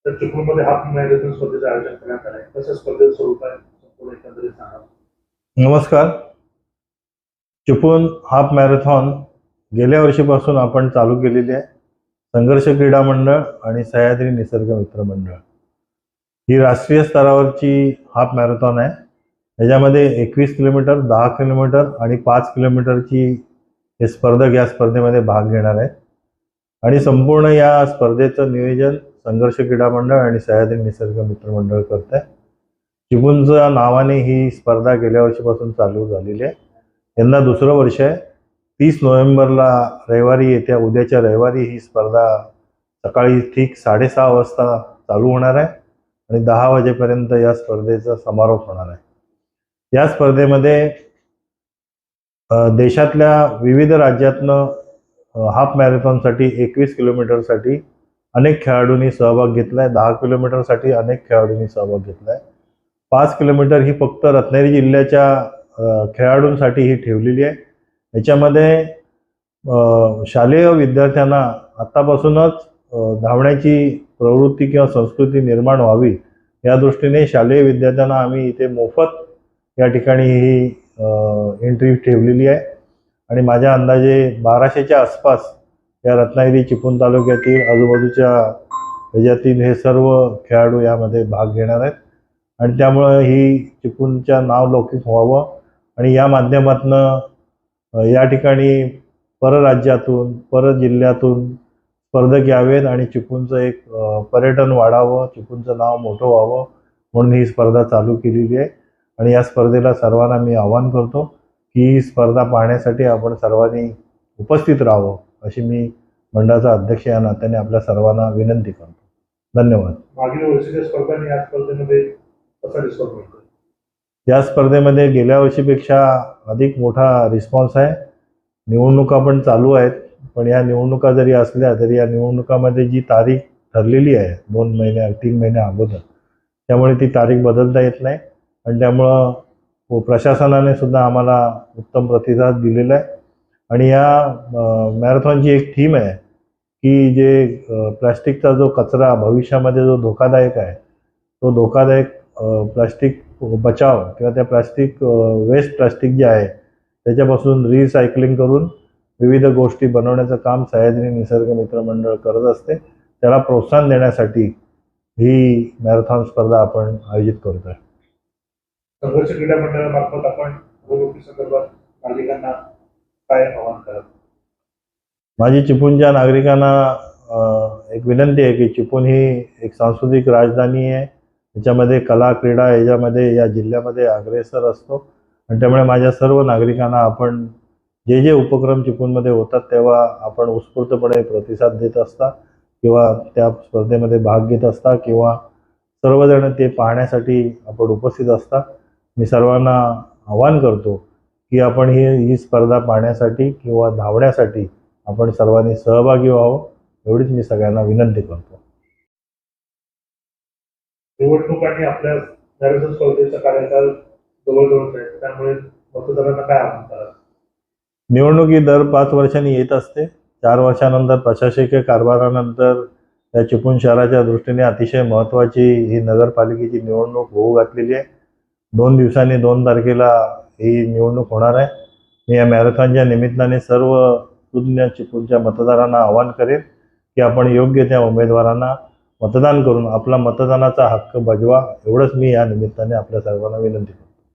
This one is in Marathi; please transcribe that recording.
तर चिपळूणमध्ये हाफ मॅरेथॉन स्पर्धेचं आयोजन करण्यात आलं आहे. कसं स्पर्धेचं स्वरूप आहे संपूर्ण एकंदरीत सांगा. नमस्कार. चिपळूण हाफ मॅरेथॉन गेल्या वर्षीपासून आपण चालू केलेली आहे. संघर्ष क्रीडा मंडळ आणि सह्याद्री निसर्ग मित्र मंडळ ही राष्ट्रीय स्तरावरची हाफ मॅरेथॉन आहे. याच्यामध्ये 21 किलोमीटर, 10 किलोमीटर आणि 5 किलोमीटरची हे स्पर्धक या स्पर्धेमध्ये भाग घेणार आहेत. आणि संपूर्ण या स्पर्धेचं नियोजन संघर्ष क्रीडा मंडळ आणि सह्याद्री निसर्ग मित्र मंडळ करत आहे. चिपळूणच्या नावाने ही स्पर्धा गेल्या वर्षीपासून चालू झालेली आहे. यंदा दुसरं वर्ष आहे. 30 नोव्हेंबरला रविवारी, येत्या उद्याच्या रविवारी ही स्पर्धा सकाळी ठीक 6:30 वाजता चालू होणार आहे आणि 10 वाजेपर्यंत या स्पर्धेचा समारोप होणार आहे. या स्पर्धेमध्ये देशातल्या विविध राज्यातनं हाफ मॅरेथॉनसाठी 21 किलोमीटरसाठी अनेक खेळाडूंनी सहभाग घेतला आहे. 10 किलोमीटरसाठी अनेक खेळाडूंनी सहभाग घेतला आहे. 5 किलोमीटर ही फक्त रत्नागिरी जिल्ह्याच्या खेळाडूंसाठी ही ठेवलेली आहे. याच्यामध्ये शालेय विद्यार्थ्यांना आत्तापासूनच धावण्याची प्रवृत्ती किंवा संस्कृती निर्माण व्हावी या दृष्टीने शालेय विद्यार्थ्यांना आम्ही इथे मोफत या ठिकाणी ही एंट्री ठेवलेली आहे. आणि माझ्या अंदाजे 1200च्या आसपास या रत्नागिरी चिपळूण तालुक्यातील आजूबाजूच्या ह्याच्यातील हे सर्व खेळाडू यामध्ये भाग घेणार आहेत. आणि त्यामुळं ही चिपळूणच्या नावलौकिक व्हावं आणि या माध्यमातून या ठिकाणी परराज्यातून, परजिल्ह्यातून स्पर्धक यावेत आणि चिपळूणचं एक पर्यटन वाढावं, चिपळूणचं नाव मोठं व्हावं म्हणून ही स्पर्धा चालू केलेली आहे. आणि या स्पर्धेला सर्वांना मी आवाहन करतो की ही स्पर्धा पाहण्यासाठी आपण सर्वांनी उपस्थित राहावं अशी मी मंडळाचा अध्यक्ष या नात्याने आपल्या सर्वांना विनंती करतो. धन्यवाद. मागील वर्षीच्या स्पर्धांनी या स्पर्धेमध्ये कसा रिस्पॉन्स मिळतो? या स्पर्धेमध्ये गेल्या वर्षीपेक्षा अधिक मोठा रिस्पॉन्स आहे. निवडणुका पण चालू आहेत, पण या निवडणुका जरी असल्या तरी या निवडणुकामध्ये जी तारीख ठरलेली आहे 2 महिने 3 महिने अगोदर, त्यामुळे ती तारीख बदलता येत नाही. आणि त्यामुळं प्रशासनाने सुद्धा आम्हाला उत्तम प्रतिसाद दिलेला आहे. आणि या मॅरेथॉनची एक थीम आहे की जे प्लॅस्टिकचा जो कचरा भविष्यामध्ये जो धोकादायक आहे, तो धोकादायक प्लॅस्टिक बचाव किंवा त्या वेस्ट प्लॅस्टिक जे आहे त्याच्यापासून रिसायकलिंग करून विविध गोष्टी बनवण्याचं काम सह्याद्री निसर्ग मित्र मंडळ करत असते. त्याला प्रोत्साहन देण्यासाठी ही मॅरेथॉन स्पर्धा आपण आयोजित करतो आहे. संघर्ष क्रीडा मंडळामार्फत आपण संदर्भात नागरिकांना काय आवाहन करत? माझी चिपळूणच्या नागरिकांना एक विनंती आहे की चिपळूण ही एक सांस्कृतिक राजधानी आहे. त्याच्यामध्ये कला क्रीडा याच्यामध्ये या जिल्ह्यामध्ये अग्रेसर असतो. आणि त्यामुळे माझ्या सर्व नागरिकांना आपण जे उपक्रम चिपळूणमध्ये होतात तेव्हा आपण उत्स्फूर्तपणे प्रतिसाद देत असता किंवा त्या स्पर्धेमध्ये भाग घेत असता किंवा सर्वजण ते पाहण्यासाठी आपण उपस्थित असता. मी सर्वांना आवाहन करतो की आपण ही स्पर्धा पाहण्यासाठी किंवा धावण्यासाठी आपण सर्वांनी सहभागी व्हावं एवढीच मी सगळ्यांना विनंती करतो. निवडणुकांनी आपल्या मॅरेथॉन स्पर्धेचा कार्यकाल जवळजवळ आहे, त्यामुळे मतदारांना काय आवाहन करा? निवडणूक ही दर 5 वर्षांनी येत असते. 4 वर्षानंतर प्रशासकीय कारभारानंतर या चिपळूण शहराच्या दृष्टीने अतिशय महत्त्वाची ही नगरपालिकेची निवडणूक होऊ घातलेली आहे. 2 दिवसांनी 2 तारखेला ही निवडणूक होणार आहे. मी या मॅरेथॉनच्या निमित्ताने सर्व सुज्ञ चिपळूणच्या मतदारांना आवाहन करेन की आपण योग्य त्या उमेदवारांना मतदान करून आपला मतदानाचा हक्क बजवा एवढंच मी या निमित्ताने आपल्या सर्वांना विनंती करतो.